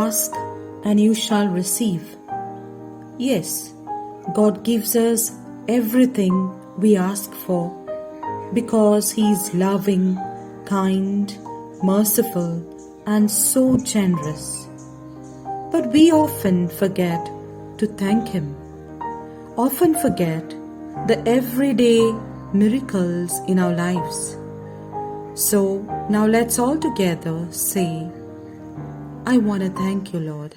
Ask and you shall receive. Yes, God gives us everything we ask for because He is loving, kind, merciful, and so generous. But we often forget to thank Him, often forget the everyday miracles in our lives. So now let's all together say, I want to thank you, Lord.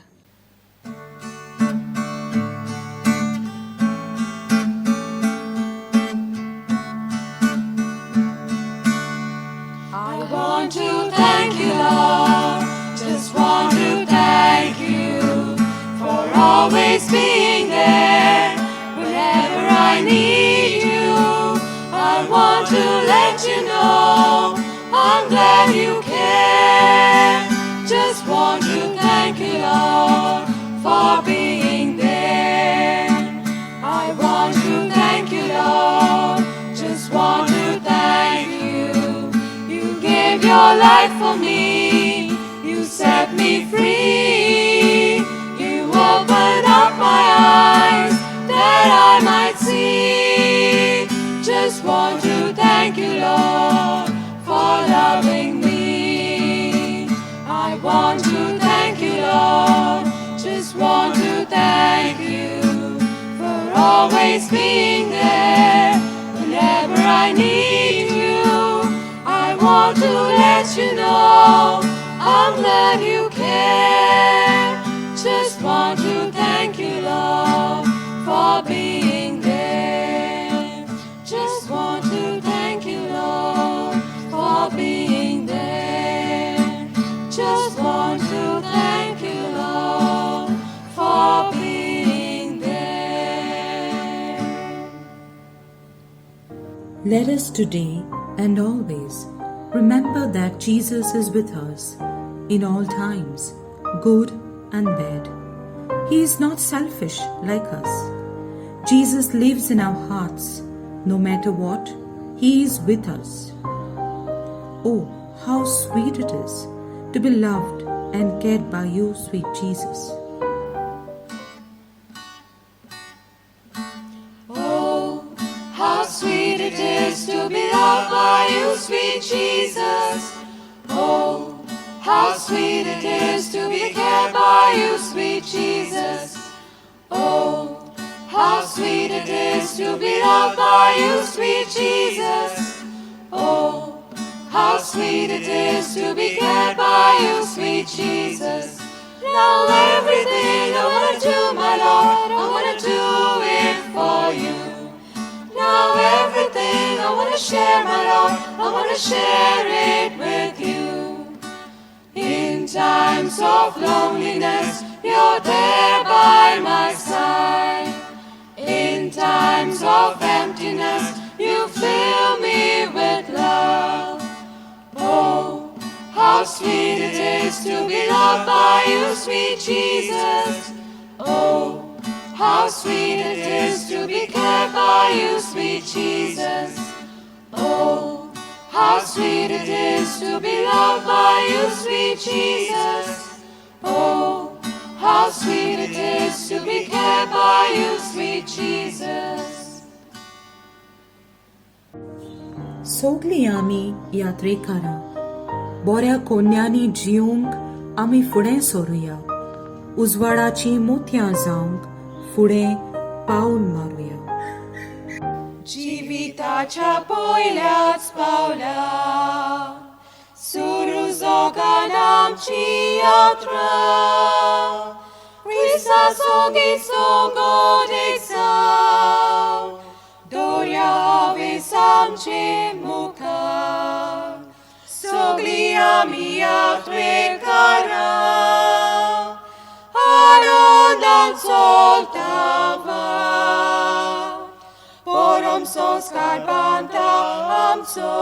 I want to thank you, Lord. Just want to thank you for always being there whenever I need you. I want to let you know I'm glad you care. Just want to thank you, Lord, for being there. I want to thank you, Lord. Just want to thank you. You gave your life for me. You set me free. You opened up my eyes that I might see. Just want to thank you, Lord, for loving me. I want to thank you, Lord. Just want to thank you for always being there whenever I need you. I want to let you know I'm glad you care. Just want to thank you, Lord, for being there. Just want to thank you, Lord, for being there. Just want to thank you, Lord, for being there. Let us today and always remember that Jesus is with us in all times, good and bad. He is not selfish like us. Jesus lives in our hearts. No matter what, He is with us. Oh, how sweet it is to be loved and cared by you, sweet Jesus. Oh, how sweet it is to be loved by you, sweet Jesus. Oh, how sweet it is to be cared by you, sweet Jesus. Oh, how sweet it is to be loved by you, sweet Jesus. Oh, how sweet it is to be cared by you, sweet Jesus. Now everything I want to do, my Lord, I want to do it for you. Now everything I want to share, my Lord, I want to share it with you. In times of loneliness, you're there by my side. In times of emptiness, you fill me with love. Oh, how sweet it is to be loved by you, sweet Jesus. Oh, how sweet it is to be cared by you, sweet Jesus. Oh, how sweet it is to be loved by you, sweet Jesus. Oh, how sweet it is to be cared by you, sweet Jesus. सोगली आमी यात्रेकारां, बोऱ्या कोन्यांनी जिवंक आमी फुडें सरूया. उजवाडाची मोतयां जावंक फुडें पावल मारूया. जिविताच्या पयल्याच पावला सुरू जावंक आमची यात्रा. Krista सोगीचो गोडेक जाव दोर्या हावेस आमचे मुखार. सोगली आमी यात्रेकारां आनंदान चलता Porom संस्कार बांधता आमचो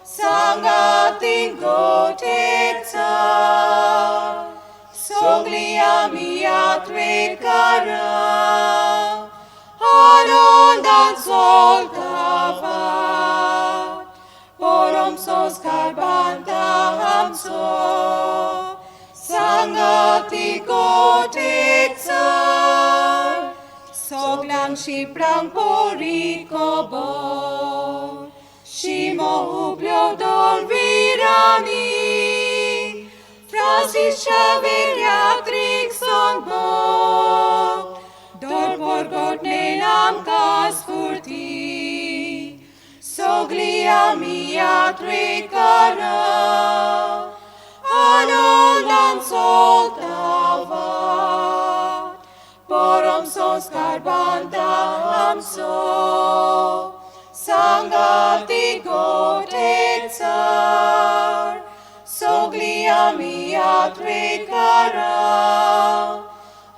सांगातीन गोटेचा. सोगली आमी यात्रेकारां आनंदान चलता Porom संस्कार बांधता आमचो Sangati gotik sar, soglang shiprang poriko bor, shimo ublio dol virani, frasis chaveriatrix son bok, dor porgot nelam kas furti, soglia mia trecara, Anolan soltava, porom son scarbanta am so, sangati gotețar, soglia mia trecara,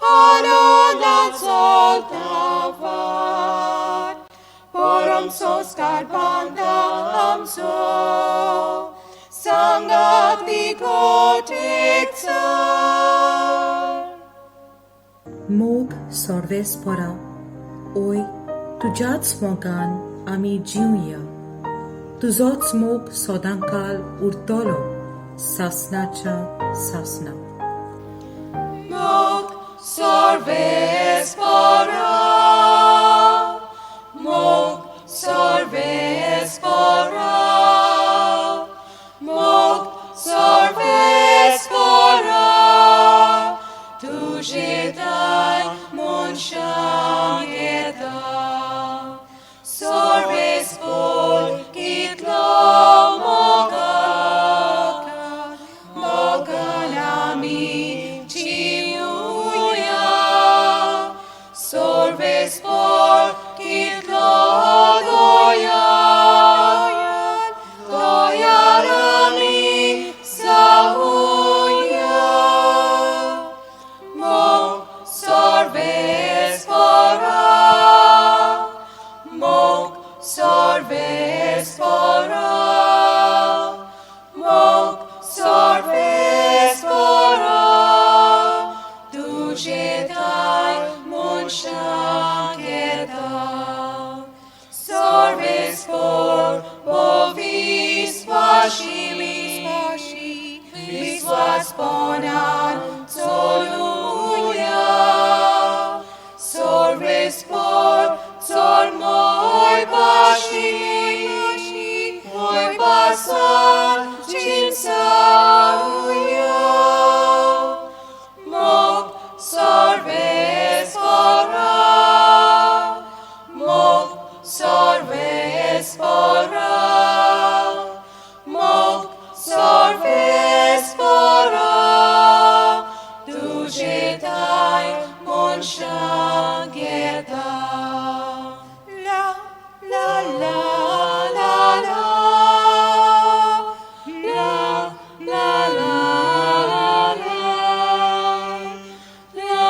Anolan soltava, porom son scarbanta am so, Sangati gotețar. Mog sorvespora, oi, tujați mogan ami jiuia, tuzots mog sodankal urtolo, sasnacha sasna. Mog sorvespora, mog sorvespora, mog sorvespora, tu jedai munshangeta, sorvespor kitlo mogaka, moganami chiuya, sorvespor kitlo doya. Sponan soluia, sorvespor, sor moi pashi, moi pasan, cinsauia, mog sorvespora, mog sorvespora, mog sorvespora, tu jetai monshangeta. La la la la la, la la la la, la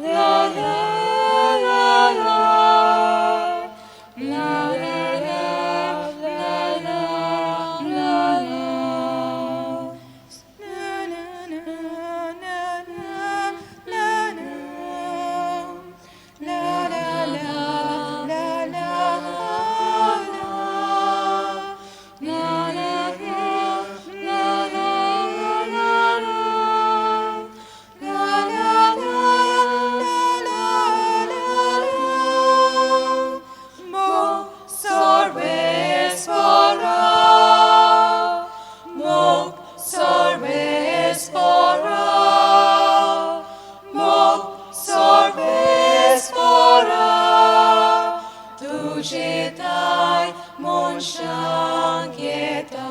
la la la la, la la la la la. Jetai monshangeta.